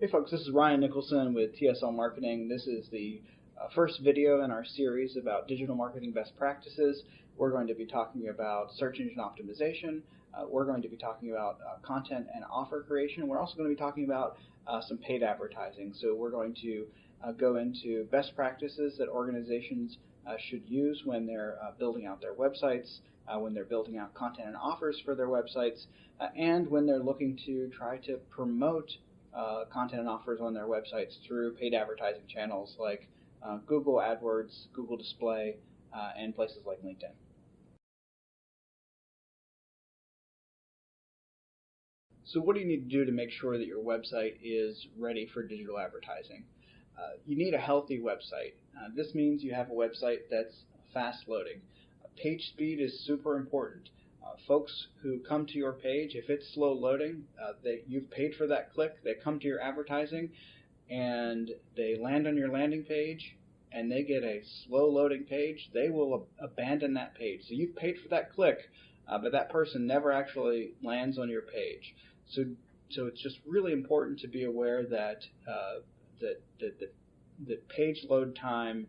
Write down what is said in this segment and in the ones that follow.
Hey folks, this is Ryan Nicholson with TSL Marketing. This is the first video in our series about digital marketing best practices. We're going to be talking about search engine optimization. We're going to be talking about content and offer creation. We're also going to be talking about some paid advertising. So we're going to go into best practices that organizations should use when they're building out their websites, when they're building out content and offers for their websites, and when they're looking to try to promote content and offers on their websites through paid advertising channels like Google AdWords, Google Display, and places like LinkedIn. So what do you need to do to make sure that your website is ready for digital advertising? You need a healthy website. This means you have a website that's fast loading. Page speed is super important. Folks who come to your page, if it's slow loading, you've paid for that click, they come to your advertising and they land on your landing page and they get a slow loading page, they will abandon that page. So you've paid for that click, but that person never actually lands on your page. So it's just really important to be aware that that page load time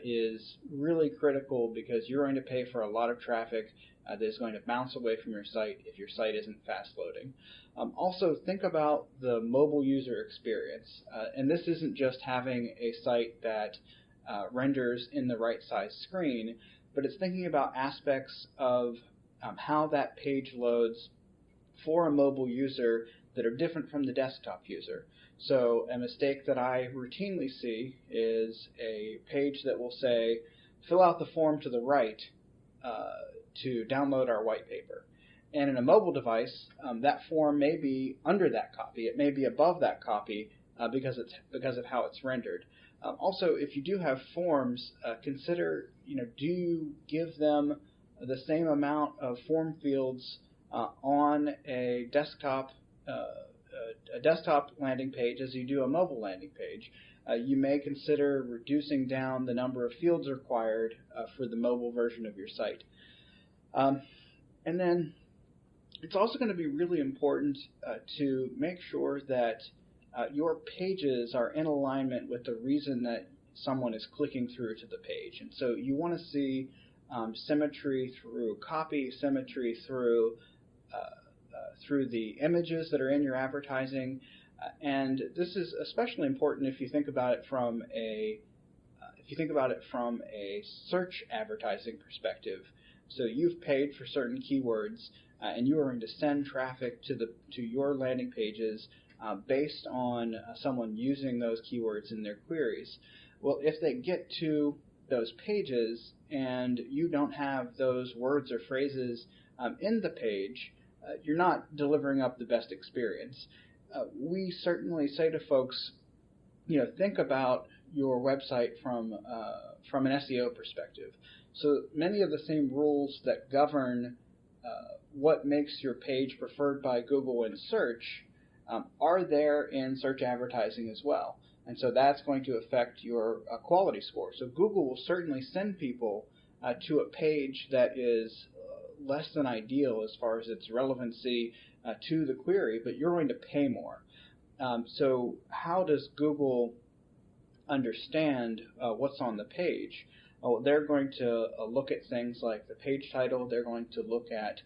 is really critical, because you're going to pay for a lot of traffic that is going to bounce away from your site if your site isn't fast loading. Also, think about the mobile user experience, and this isn't just having a site that renders in the right size screen, but it's thinking about aspects of how that page loads for a mobile user that are different from the desktop user. So a mistake that I routinely see is a page that will say, fill out the form to the right to download our white paper. And in a mobile device, that form may be under that copy. It may be above that copy because of how it's rendered. Also, if you do have forms, consider, do you give them the same amount of form fields on a desktop landing page as you do a mobile landing page? You may consider reducing down the number of fields required for the mobile version of your site. And then it's also going to be really important to make sure that your pages are in alignment with the reason that someone is clicking through to the page. And so you want to see symmetry through copy, symmetry through the images that are in your advertising, and this is especially important if you think about it from a search advertising perspective. So you've paid for certain keywords, and you are going to send traffic to your landing pages based on someone using those keywords in their queries. Well, if they get to those pages and you don't have those words or phrases in the page, you're not delivering up the best experience. We certainly say to folks, think about your website from an SEO perspective. So many of the same rules that govern what makes your page preferred by Google in search are there in search advertising as well. And so that's going to affect your quality score. So Google will certainly send people to a page that is less than ideal as far as its relevancy to the query, but you're going to pay more. So how does Google understand what's on the page? Oh, they're going to look at things like the page title. They're going to look at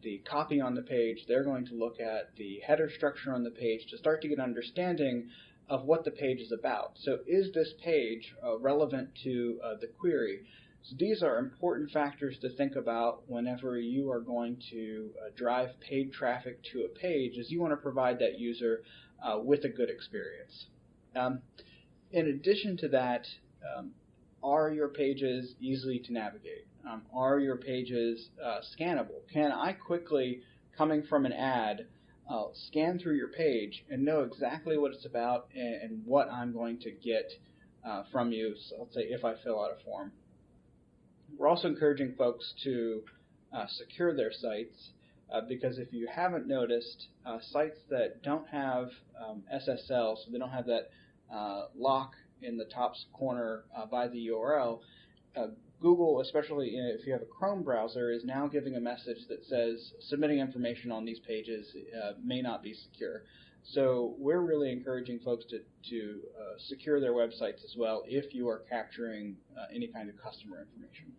the copy on the page. They're going to look at the header structure on the page to start to get an understanding of what the page is about. So is this page relevant to the query? So these are important factors to think about whenever you are going to drive paid traffic to a page, as you want to provide that user with a good experience. In addition to that, are your pages easy to navigate? Are your pages scannable? Can I quickly, coming from an ad, scan through your page and know exactly what it's about and what I'm going to get from you, so let's say if I fill out a form? We're also encouraging folks to secure their sites, because if you haven't noticed, sites that don't have SSL, so they don't have that lock in the top corner by the URL, Google, especially if you have a Chrome browser, is now giving a message that says submitting information on these pages may not be secure. So we're really encouraging folks to secure their websites as well if you are capturing any kind of customer information.